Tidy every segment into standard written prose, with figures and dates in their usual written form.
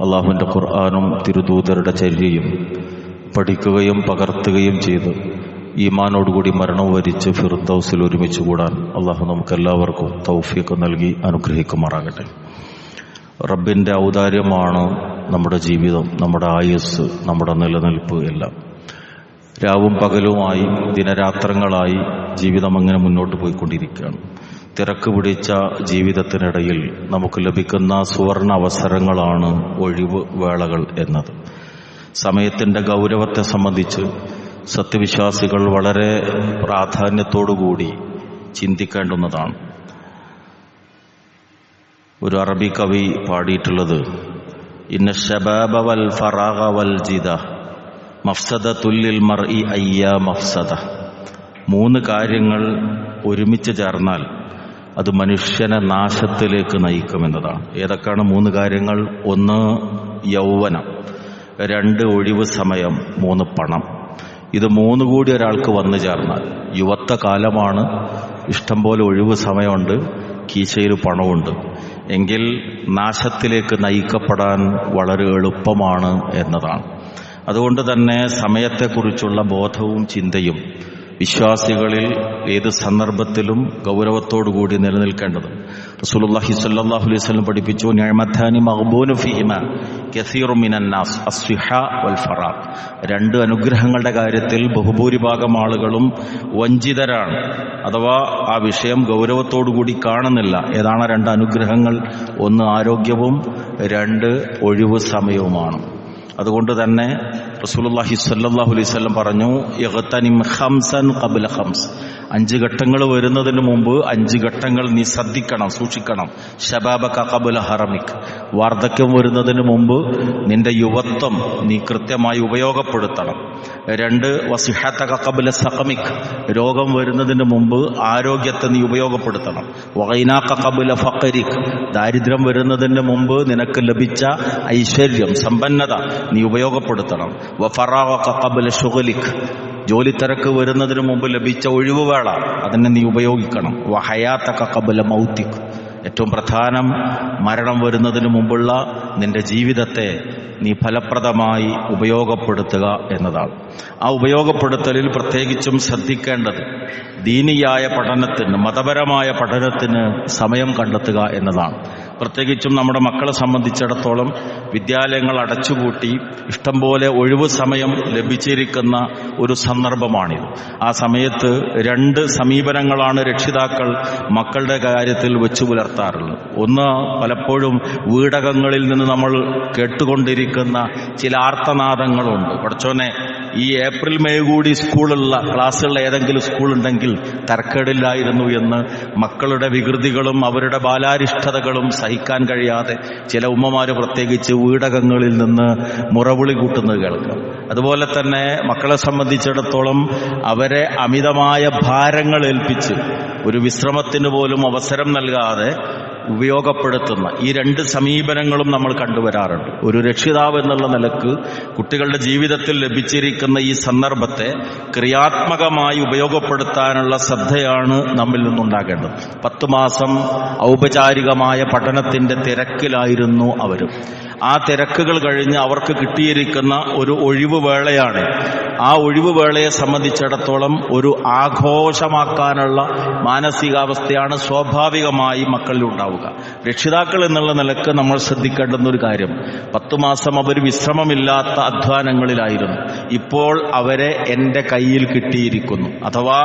അള്ളാഹുവിൻ്റെ ഖുർആനും തിരുദൂതരുടെ ചര്യയും പഠിക്കുകയും പകർത്തുകയും ചെയ്ത് ഈമാനോടുകൂടി മരണം വരിച്ച് ഫിർദൗസിൽ ഒരുമിച്ച് കൂടാൻ അള്ളാഹു നമുക്കെല്ലാവർക്കും തൗഫീഖ് നൽകി അനുഗ്രഹിക്കുമാറാകട്ടെ. റബ്ബിൻ്റെ ഔദാര്യമാണ് നമ്മുടെ ജീവിതം, നമ്മുടെ ആയുസ്, നമ്മുടെ നിലനിൽപ്പ് എല്ലാം. രാവും പകലുമായി ദിനരാത്രങ്ങളായി ജീവിതം അങ്ങനെ മുന്നോട്ട് പോയിക്കൊണ്ടിരിക്കുകയാണ്. തിരക്ക് പിടിച്ച ജീവിതത്തിനിടയിൽ നമുക്ക് ലഭിക്കുന്ന സുവർണ അവസരങ്ങളാണ് ഒഴിവ് വേളകൾ എന്നത്. സമയത്തിൻ്റെ ഗൗരവത്തെ സംബന്ധിച്ച് സത്യവിശ്വാസികൾ വളരെ പ്രാധാന്യത്തോടുകൂടി ചിന്തിക്കേണ്ടുന്നതാണ്. ഒരു അറബി കവി പാടിയിട്ടുള്ളത്, ഇന്ന ശബാബ വൽ ഫറാഗ വൽ ജിദ മഫ്സദത്തുല്ലിൽ മർഇ അയ്യാ മഫ്സദ. 3 കാര്യങ്ങൾ ഒരുമിച്ച് ചേർന്നാൽ അത് മനുഷ്യനെ നാശത്തിലേക്ക് നയിക്കുമെന്നതാണ്. ഏതൊക്കെയാണ് 3 കാര്യങ്ങൾ? 1 യൗവനം, 2 ഒഴിവ് സമയം, 3 പണം. ഇത് 3 കൂടി ഒരാൾക്ക് വന്നു ചേർന്നാൽ, യുവത്വ കാലമാണ്, ഇഷ്ടം പോലെ ഒഴിവ് സമയമുണ്ട്, കീശയിൽ പണമുണ്ട്, എങ്കിൽ നാശത്തിലേക്ക് നയിക്കപ്പെടാൻ വളരെ എളുപ്പമാണ് എന്നതാണ്. അതുകൊണ്ട് തന്നെ സമയത്തെക്കുറിച്ചുള്ള ബോധവും ചിന്തയും വിശ്വാസികളിൽ ഏത് സന്ദർഭത്തിലും ഗൗരവത്തോടുകൂടി നിലനിൽക്കേണ്ടത്. റസൂലുള്ളാഹി സ്വല്ലല്ലാഹു അലൈഹി വസല്ലം പഠിപ്പിച്ചു, നിഅമതാനി മഗ്ബൂനു ഫീഹിമാ കസീറുൻ മിനന്നാസ് അസ്സിഹാ വൽ ഫറാഖ്. 2 അനുഗ്രഹങ്ങളുടെ കാര്യത്തിൽ ബഹുഭൂരിഭാഗം ആളുകളും വഞ്ചിതരാണ്, അഥവാ ആ വിഷയം ഗൗരവത്തോടുകൂടി കാണുന്നില്ല. ഏതാണ് 2 അനുഗ്രഹങ്ങൾ? 1 ആരോഗ്യവും, 2 ഒഴിവ് സമയവുമാണ്. അതുകൊണ്ട് തന്നെ റസൂലുള്ളാഹി സ്വല്ലല്ലാഹു അലൈഹി വസല്ലം പറഞ്ഞു, ഇഗ്തനിം ഖംസൻ ഖബ്ല ഖംസ്. 5 ഘട്ടങ്ങൾ വരുന്നതിന് മുമ്പ് 5 ഘട്ടങ്ങൾ നീ ശ്രദ്ധിക്കണം, സൂക്ഷിക്കണം. ശബാബക ഖബ്ല ഹറമിക്. വാർദ്ധക്യം വരുന്നതിന് മുമ്പ് നിന്റെ യുവത്വം നീ കൃത്യമായി ഉപയോഗപ്പെടുത്തണം. 2 വസിഹതക ഖബ്ല സഖമിക്. രോഗം വരുന്നതിന് മുമ്പ് ആരോഗ്യത്തെ നീ ഉപയോഗപ്പെടുത്തണം. വഗൈനാക ഖബ്ല ഫഖരിക്. ദാരിദ്ര്യം വരുന്നതിന് മുമ്പ് നിനക്ക് ലഭിച്ച ഐശ്വര്യം, സമ്പന്നത നീ ഉപയോഗപ്പെടുത്തണം. വഫറാഗക ഖബ്ല ശുഗ്ലിക്. ജോലി തിരക്ക് വരുന്നതിന് മുമ്പ് ലഭിച്ച ഒഴിവുവേള അതിനെ നീ ഉപയോഗിക്കണം. വഹയാതക ഖബ്ല മൗതിക്. ഏറ്റവും പ്രധാനം, മരണം വരുന്നതിന് മുമ്പുള്ള നിന്റെ ജീവിതത്തെ നീ ഫലപ്രദമായി ഉപയോഗപ്പെടുത്തുക എന്നതാണ്. ആ ഉപയോഗപ്പെടുത്തലിൽ പ്രത്യേകിച്ചും ശ്രദ്ധിക്കേണ്ടത് ദീനിയായ പഠനത്തിന്, മതപരമായ പഠനത്തിന് സമയം കണ്ടെത്തുക എന്നതാണ്. പ്രത്യേകിച്ചും നമ്മുടെ മക്കളെ സംബന്ധിച്ചിടത്തോളം വിദ്യാലയങ്ങൾ അടച്ചുപൂട്ടി ഇഷ്ടംപോലെ ഒഴിവ് സമയം ലഭിച്ചിരിക്കുന്ന ഒരു സന്ദർഭമാണിത്. ആ സമയത്ത് 2 സമീപനങ്ങളാണ് രക്ഷിതാക്കൾ മക്കളുടെ കാര്യത്തിൽ വെച്ചു പുലർത്താറുള്ളത്. 1, പലപ്പോഴും വീടകങ്ങളിൽ നിന്ന് നമ്മൾ കേട്ടുകൊണ്ടിരിക്കുന്ന ചില ആർത്തനാദങ്ങളുണ്ട്. പഠിച്ചോനെ, ഈ ഏപ്രിൽ മെയ് കൂടി സ്കൂളുള്ള ക്ലാസ്സുള്ള ഏതെങ്കിലും സ്കൂളുണ്ടെങ്കിൽ തരക്കേടില്ലായിരുന്നു എന്ന് മക്കളുടെ വികൃതികളും അവരുടെ ബാലാരിഷ്ടതകളും സഹിക്കാൻ കഴിയാതെ ചില ഉമ്മമാര് പ്രത്യേകിച്ച് വീടകങ്ങളിൽ നിന്ന് മുറവിളി കൂട്ടുന്നത് കേൾക്കാം. അതുപോലെ തന്നെ മക്കളെ സംബന്ധിച്ചിടത്തോളം അവരെ അമിതമായ ഭാരങ്ങൾ ഏൽപ്പിച്ച് ഒരു വിശ്രമത്തിന് പോലും അവസരം നൽകാതെ ഉപയോഗപ്പെടുത്തുന്ന ഈ 2 സമീപനങ്ങളും നമ്മൾ കണ്ടുവരാറുണ്ട്. ഒരു രക്ഷിതാവ് എന്നുള്ള നിലക്ക് കുട്ടികളുടെ ജീവിതത്തിൽ ലഭിച്ചിരിക്കുന്ന ഈ സന്ദർഭത്തെ ക്രിയാത്മകമായി ഉപയോഗപ്പെടുത്താനുള്ള ശ്രദ്ധയാണ് നമ്മിൽ നിന്നുണ്ടാകേണ്ടത്. 10 മാസം ഔപചാരികമായ പഠനത്തിന്റെ തിരക്കിലായിരുന്നു അവരും. ആ തിരക്കുകൾ കഴിഞ്ഞ് അവർക്ക് കിട്ടിയിരിക്കുന്ന ഒരു ഒഴിവ് വേളയാണ്. ആ ഒഴിവ് വേളയെ സംബന്ധിച്ചിടത്തോളം ഒരു ആഘോഷമാക്കാനുള്ള മാനസികാവസ്ഥയാണ് സ്വാഭാവികമായി മക്കളിൽ ഉണ്ടാവുക. രക്ഷിതാക്കൾ എന്നുള്ള നിലക്ക് നമ്മൾ ശ്രദ്ധിക്കേണ്ടുന്ന ഒരു കാര്യം, 10 മാസം അവർ വിശ്രമമില്ലാത്ത അധ്വാനങ്ങളിലായിരുന്നു. ഇപ്പോൾ അവരെ എൻ്റെ കയ്യിൽ കിട്ടിയിരിക്കുന്നു. അഥവാ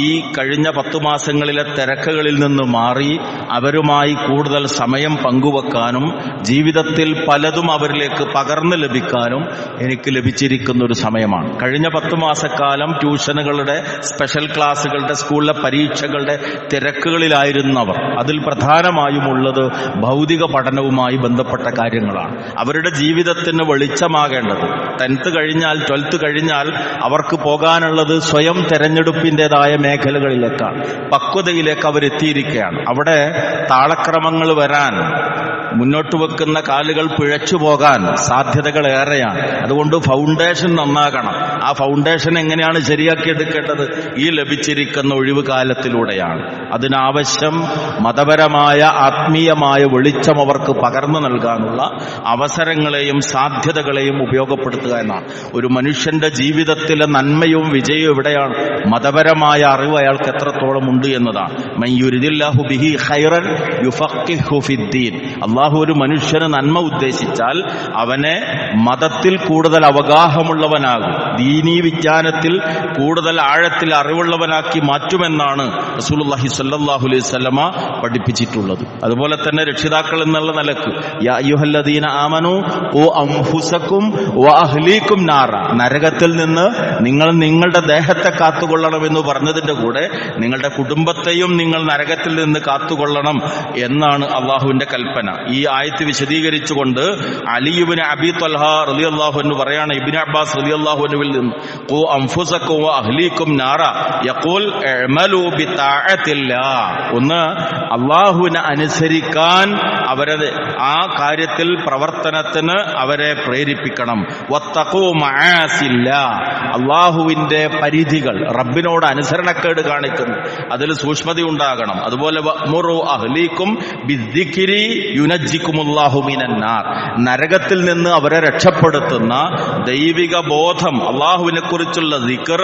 ഈ കഴിഞ്ഞ 10 മാസങ്ങളിലെ തിരക്കുകളിൽ നിന്ന് മാറി അവരുമായി കൂടുതൽ സമയം പങ്കുവെക്കാനും ജീവിതത്തിൽ പലതും അവരിലേക്ക് പകർന്നു ലഭിക്കാനും എനിക്ക് ലഭിച്ചിരിക്കുന്ന ഒരു സമയമാണ്. കഴിഞ്ഞ 10 മാസക്കാലം ട്യൂഷനുകളുടെ, സ്പെഷ്യൽ ക്ലാസ്സുകളുടെ, സ്കൂളിലെ പരീക്ഷകളുടെ തിരക്കുകളിലായിരുന്നവർ. അതിൽ പ്രധാനമായുമുള്ളത് ഭൗതിക പഠനവുമായി ബന്ധപ്പെട്ട കാര്യങ്ങളാണ്. അവരുടെ ജീവിതത്തിന് വെളിച്ചമാകേണ്ടത് 10th കഴിഞ്ഞാൽ 12th കഴിഞ്ഞാൽ അവർക്ക് പോകാനുള്ളത് സ്വയം തെരഞ്ഞെടുപ്പിൻ്റെതായ മേഖലകളിലേക്കാണ്. പക്വതയിലേക്ക് അവരെത്തിയിരിക്കുകയാണ്. അവിടെ താളക്രമങ്ങൾ വരാൻ മുന്നോട്ട് വെക്കുന്ന കാലുകൾ പിഴച്ചു പോകാൻ സാധ്യതകൾ ഏറെയാണ്. അതുകൊണ്ട് ഫൗണ്ടേഷൻ നന്നാകണം. ആ ഫൗണ്ടേഷൻ എങ്ങനെയാണ് ശരിയാക്കിയെടുക്കേണ്ടത്? ഈ ലഭിച്ചിരിക്കുന്ന ഒഴിവ് കാലത്തിലൂടെയാണ്. അതിനാവശ്യം മതപരമായ ആത്മീയമായ വെളിച്ചം അവർക്ക് പകർന്നു നൽകാനുള്ള അവസരങ്ങളെയും സാധ്യതകളെയും ഉപയോഗപ്പെടുത്തുക എന്നാണ്. ഒരു മനുഷ്യന്റെ ജീവിതത്തിലെ നന്മയും വിജയവും എവിടെയാണ്? മതപരമായ അറിവ് അയാൾക്ക് എത്രത്തോളം ഉണ്ട് എന്നതാണ്. മൻ യുരിദില്ലാഹു ബിഹി ഖൈറൻ യുഫഖിഹു ഫിദ്ദീൻ. അള്ളാഹു ഒരു മനുഷ്യന് നന്മ ഉദ്ദേശിച്ചാൽ അവനെ മതത്തിൽ കൂടുതൽ അവഗാഹമുള്ളവനാകും, ദീനീ വിജ്ഞാനത്തിൽ കൂടുതൽ ആഴത്തിൽ അറിവുള്ളവനാക്കി മാറ്റുമെന്നാണ് റസൂലുള്ളാഹി സ്വല്ലല്ലാഹു അലൈഹി വസല്ലമ പഠിപ്പിച്ചിട്ടുള്ളത്. അതുപോലെ തന്നെ രക്ഷിതാക്കൾ എന്നുള്ള നിലക്ക് യാ അയ്യുഹല്ലദീന ആമനൂ ഖൂ അൻഫുസകും വഅഹ്ലീകും നാറ, നരകത്തിൽ നിന്ന് നിങ്ങൾ നിങ്ങളുടെ ദേഹത്തെ കാത്തുകൊള്ളണമെന്ന് പറഞ്ഞതിന്റെ കൂടെ നിങ്ങളുടെ കുടുംബത്തെയും നിങ്ങൾ നരകത്തിൽ നിന്ന് കാത്തുകൊള്ളണം എന്നാണ് അള്ളാഹുവിന്റെ കൽപ്പന. ഈ ആയത്ത് വിശദീകരിച്ചുകൊണ്ട് അലി ഇബ്നു അബീ ത്വൽഹ റളിയല്ലാഹു അൻഹു പറയാണ്, ഇബ്നു അബ്ബാസ് റളിയല്ലാഹു അൻഹുവിൽ നിന്ന് ഖൂ അൻഫുസകും വഅഹ്ലീകും നാറ യഖൂൽ ഇഅ്മലൂ ബിതാഅത്തില്ലാഹ്. ഒന്ന്, അള്ളാഹുവിനെ അനുസരിക്കാൻ അവരെ ആ കാര്യത്തിൽ പ്രവർത്തനത്തിന് അവരെ പ്രേരിപ്പിക്കണം. വത്തഖൂ മആസില്ലാഹ്, അള്ളാഹുവിന്റെ പരിധികൾ, റബ്ബിനോട് അനുസരണക്കേട് കാണിക്കുന്നു, അതിൽ സൂക്ഷ്മത ഉണ്ടാകണം. അതുപോലെ വഅ്മുറു അഹ്ലീകും ബിദ്ദിക്രി യുനജ്ജികുമുല്ലാഹു മിനന്നാർ, നരകത്തിൽ നിന്ന് അവരെ രക്ഷപ്പെടുത്തുന്ന ദൈവിക ബോധം, അള്ളാഹുവിനെ കുറിച്ചുള്ള ദിക്ർ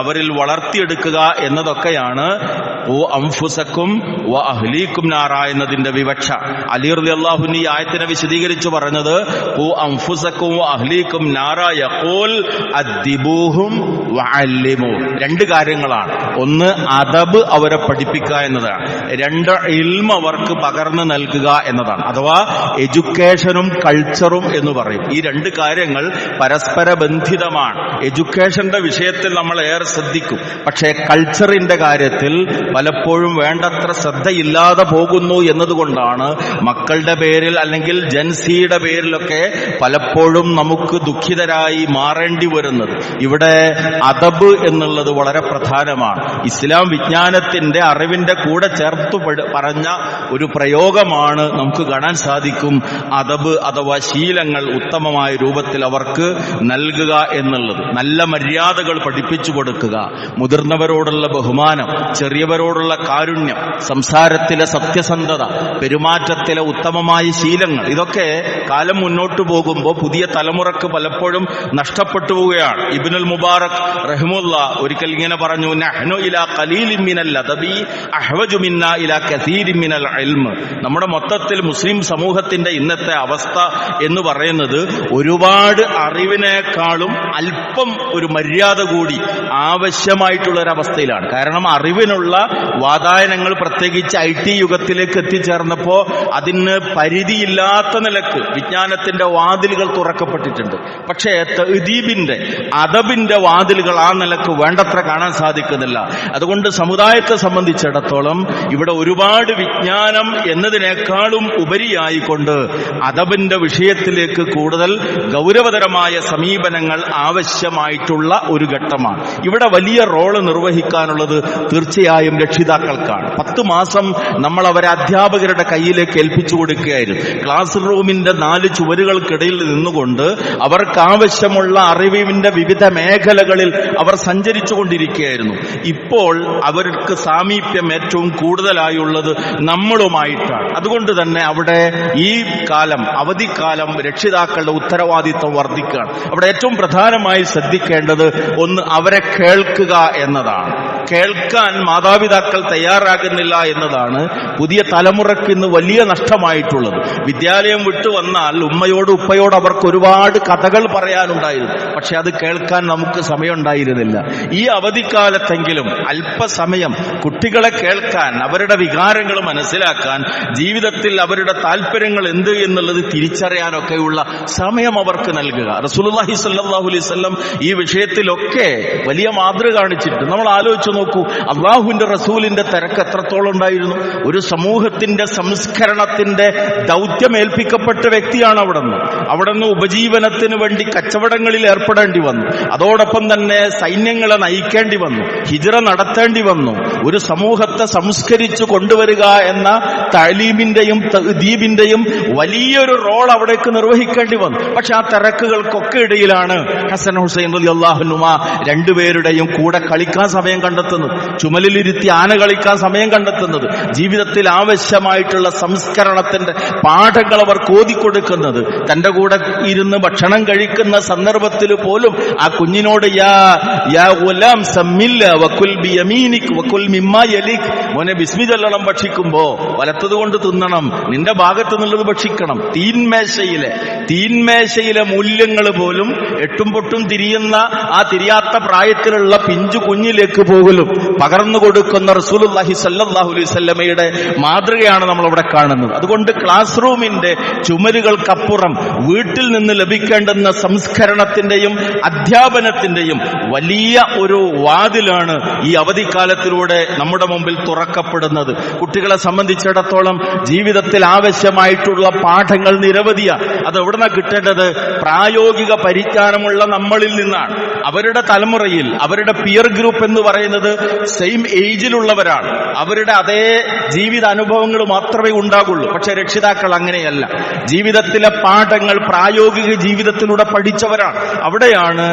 അവരിൽ വളർത്തിയെടുക്കുക എന്നതൊക്കെയാണ് അൻഫുസക്കും വ അഹ്ലീകും നാറ എന്നതിന്റെ വിവക്ഷ. അലി റളിയല്ലാഹു അൻഹു ഈ ആയത്തിനെ വിശദീകരിച്ചു പറഞ്ഞത് അൻഫുസക്കും വ അഹ്ലീകും നാറ യഖൂൽ അദ്ദിബൂഹും വഅല്ലിമൂ. രണ്ട് കാര്യങ്ങളാണ്. ഒന്ന്, അദബ് അവരെ പഠിപ്പിക്കുക എന്നതാണ്. രണ്ട്, ഇൽമ അവർക്ക് പകർന്നു നൽകുക എന്നതാണ്. അഥവാ എഡ്യൂക്കേഷനും കൾച്ചറും എന്ന് പറയും. ഈ രണ്ട് കാര്യങ്ങൾ പരസ്പര ബന്ധിതമാണ്. എഡ്യൂക്കേഷന്റെ വിഷയത്തിൽ നമ്മൾ ഏറെ ശ്രദ്ധിക്കും, പക്ഷേ കൾച്ചറിന്റെ കാര്യത്തിൽ പലപ്പോഴും വേണ്ടത്ര ശ്രദ്ധയില്ലാതെ പോകുന്നു എന്നതുകൊണ്ടാണ് മക്കളുടെ പേരിൽ അല്ലെങ്കിൽ ജൻസിയുടെ പേരിലൊക്കെ പലപ്പോഴും നമുക്ക് ദുഃഖിതരായി മാറേണ്ടി വരുന്നത്. ഇവിടെ അദബ് എന്നുള്ളത് വളരെ പ്രധാനമാണ്. ഇസ്ലാം വിജ്ഞാനത്തിന്റെ അറിവിന്റെ കൂടെ ചേർത്തു പറഞ്ഞ ഒരു പ്രയോഗമാണ് നമുക്ക് കാണാൻ സാധിക്കും. അദബ് അഥവാ ശീലങ്ങൾ ഉത്തമമായ രൂപത്തിൽ അവർക്ക് നൽകുക എന്നുള്ളത്. നല്ല മര്യാദകൾ പഠിപ്പിച്ചു കൊടുക്കുക, മുതിർന്നവരോടുള്ള ബഹുമാനം, ചെറിയവരോടുള്ള കാരുണ്യം, സംസാരത്തിലെ സത്യസന്ധത, പെരുമാറ്റത്തിലെ ഉത്തമമായ ശീലങ്ങൾ, ഇതൊക്കെ കാലം മുന്നോട്ട് പോകുമ്പോൾ പുതിയ തലമുറക്ക് പലപ്പോഴും നഷ്ടപ്പെട്ടു പോവുകയാണ്. ഇബ്നുൽ മുബാറക് റഹിമുള്ള ഒരിക്കൽ ഇങ്ങനെ പറഞ്ഞു, നഹ്നു ഇലാ ഖലീലിൻ മിനൽ അദബി അഹ്വജു മിന്നാ ഇലാ കസീരിൻ മിനൽ ഇൽമ്. നമ്മുടെ മൊത്തത്തിൽ മുസ്ലിം സമൂഹത്തിന്റെ ഇന്നത്തെ അവസ്ഥ എന്ന് പറയുന്നത് ഒരുപാട് അറിവിനേക്കാളും അല്പം ഒരു മര്യാദ കൂടി ആവശ്യമായിട്ടുള്ള ഒരവസ്ഥയിലാണ്. കാരണം അറിവിനുള്ള വാതായനങ്ങൾ പ്രത്യേകിച്ച് IT യുഗത്തിലേക്ക് എത്തിച്ചേർന്നപ്പോ അതിന് പരിധിയില്ലാത്ത നിലക്ക് വിജ്ഞാനത്തിന്റെ വാതിലുകൾ തുറക്കപ്പെട്ടിട്ടുണ്ട്. പക്ഷേ തഅദീബിന്റെ, അദബിന്റെ വാതിലുകൾ ആ നിലക്ക് വേണ്ടത്ര കാണാൻ സാധിക്കുന്നില്ല. അതുകൊണ്ട് സമുദായത്തെ സംബന്ധിച്ചിടത്തോളം ഇവിടെ ഒരുപാട് വിജ്ഞാനം എന്നതിനേക്കാളും ഉപരിയായിക്കൊണ്ട് അദബിന്റെ വിഷയത്തിലേക്ക് കൂടുതൽ ഗൗരവതരമായ സമീപനങ്ങൾ ആവശ്യമായിട്ടുള്ള ഒരു ഘട്ടമാണ്. ഇവിടെ വലിയ റോള് നിർവഹിക്കാനുള്ളത് തീർച്ചയായും രക്ഷിതാക്കൾക്കാണ്. 10 മാസം നമ്മൾ അവരെ അധ്യാപകരുടെ കയ്യിലേക്ക് ഏൽപ്പിച്ചു കൊടുക്കുകയായിരുന്നു. ക്ലാസ് റൂമിന്റെ 4 ചുവരുകൾക്കിടയിൽ നിന്നുകൊണ്ട് അവർക്ക് ആവശ്യമുള്ള അറിവിന്റെ വിവിധ മേഖലകളിൽ അവർ സഞ്ചരിച്ചു കൊണ്ടിരിക്കുകയായിരുന്നു. ഇപ്പോൾ അവർക്ക് സാമീപ്യം ഏറ്റവും കൂടുതലായുള്ളത് നമ്മളുമായിട്ടാണ്. അതുകൊണ്ട് തന്നെ അവിടെ ഈ കാലം, അവധിക്കാലം, രക്ഷിതാക്കളുടെ ഉത്തരവാദിത്വം വർദ്ധിക്കുകയാണ്. അവിടെ ഏറ്റവും പ്രധാനമായി ശ്രദ്ധിക്കേണ്ടത് ഒന്ന്, അവരെ കേൾക്കുക എന്നതാണ്. കേൾക്കാൻ മാതാപിതാക്കൾ തയ്യാറാകുന്നില്ല എന്നതാണ് പുതിയ തലമുറയ്ക്ക് ഇന്ന് വലിയ നഷ്ടമായിട്ടുള്ളത്. വിദ്യാലയം വിട്ടു വന്നാൽ ഉമ്മയോട് ഉപ്പയോട് അവർക്ക് ഒരുപാട് കഥകൾ പറയാനുണ്ടായിരുന്നു, പക്ഷെ അത് കേൾക്കാൻ നമുക്ക് സമയമുണ്ടായിരുന്നില്ല. ഈ അവധിക്കാലത്തെങ്കിലും അല്പസമയം കുട്ടികളെ കേൾക്കാൻ, അവരുടെ വികാരങ്ങൾ മനസ്സിലാക്കാൻ, ജീവിതത്തിൽ അവരുടെ താല്പര്യങ്ങൾ എന്ത് എന്നുള്ളത് തിരിച്ചറിയാനൊക്കെയുള്ള സമയം അവർക്ക് നൽകുക. റസൂലുള്ളാഹി സ്വല്ലല്ലാഹു അലൈഹി വസല്ലം ഈ വിഷയത്തിലൊക്കെ വലിയ മാതൃക കാണിച്ചിട്ട് നമ്മൾ ആലോചിച്ചു നോക്കൂ, അള്ളാഹുവിന്റെ റസൂലിന്റെ തിരക്ക് എത്രത്തോളം ഉണ്ടായിരുന്നു. ഒരു സമൂഹത്തിന്റെ സംസ്കരണത്തിന്റെ ദൗത്യം ഏൽപ്പിക്കപ്പെട്ട വ്യക്തിയാണ് അവിടുന്ന് ഉപജീവനത്തിന് വേണ്ടി കച്ചവടങ്ങളിൽ ഏർപ്പെടേണ്ടി വന്നു. അതോടൊപ്പം തന്നെ സൈന്യങ്ങളെ നയിക്കേണ്ടി വന്നു, ഹിജ്റ നടത്തേണ്ടി വന്നു. ഒരു സമൂഹത്തെ സംസ്കരിച്ചു കൊണ്ടുവരിക എന്ന തഅലീമിന്റെയും തഅദീബിന്റെയും വലിയൊരു റോൾ അവിടേക്ക് നിർവഹിക്കേണ്ടി വന്നു. പക്ഷെ ആ തിരക്കുകൾക്കൊക്കെ ഇടയിലാണ് ഹസൻ ഹുസൈൻ റളിയല്ലാഹു അൻഹുമാ രണ്ടുപേരുടെയും കൂടെ കളിക്കാൻ സമയം കണ്ടെത്തുന്നത്, ചുമലിലിരുത്തി ആന കളിക്കാൻ സമയം കണ്ടെത്തുന്നത്, ജീവിതത്തിൽ ആവശ്യമായിട്ടുള്ള സംസ്കരണത്തിന്റെ പാഠങ്ങൾ അവർ കോതിക്കൊടുക്കുന്നത്. തന്റെ കൂടെ ഇരുന്ന് ഭക്ഷണം കഴിക്കുന്ന സന്ദർഭത്തിൽ പോലും ആ കുഞ്ഞിനോട് യാ ഗുലാം സമ്മില്ല വകുൽ ബിയമീനിക് വകുൽ മിമ്മാ യലിക്, മോനെ ബിസ്മി ചൊല്ലണം, ഭക്ഷിക്കുമ്പോ വലത്തതുകൊണ്ട് തിന്നണം, നിന്റെ ഭാഗത്തു നിന്നുള്ളത് ഭക്ഷിക്കണം. തീന്മേശയിലെ മൂല്യങ്ങൾ പോലും എട്ടും പൊട്ടും തിരിയുന്ന ആ തിരിയാത്ത പ്രായത്തിലുള്ള പിഞ്ചു കുഞ്ഞിലേക്ക് പോകലും പകർന്നു കൊടുക്കുന്ന റസൂലുള്ളാഹി സ്വല്ലല്ലാഹു അലൈഹി വസല്ലമയുടെ മാതൃകയാണ് നമ്മളവിടെ കാണുന്നത്. അതുകൊണ്ട് ക്ലാസ് റൂമിന്റെ ചുമരുകൾക്കപ്പുറം വീട്ടിൽ നിന്ന് ലഭിക്കേണ്ടുന്ന സംസ്കരണത്തിന്റെയും അധ്യാപനത്തിന്റെയും വലിയ ഒരു വാതിലാണ് ഈ അവധിക്കാലത്തിലൂടെ നമ്മുടെ മുമ്പിൽ തുറക്കപ്പെടുന്നത്. കുട്ടികളെ സംബന്ധിച്ചിടത്തോളം ജീവിതത്തിൽ ആവശ്യമായിട്ടുള്ള പാഠങ്ങൾ നിരവധിയാണ്. അത് എവിടുന്നാ കിട്ടേണ്ടത്? പ്രായോഗിക പരിജ്ഞാനമുള്ള നമ്മളിൽ നിന്നാണ്. അവരുടെ തലമുറയിൽ അവരുടെ പിയർ ഗ്രൂപ്പ് എന്ന് പറയുന്നത് സെയിം ഏജിലുള്ളവരാണ്. അവരുടെ അതേ ജീവിത അനുഭവങ്ങൾ മാത്രമേ ഉണ്ടാകുള്ളൂ. പക്ഷെ രക്ഷിതാക്കൾ അങ്ങനെയല്ല. ജീവിതത്തിലെ പാഠങ്ങൾ പ്രായോഗിക ജീവിതത്തിലൂടെ പഠിച്ചവരാണ്. അവിടെയാണ്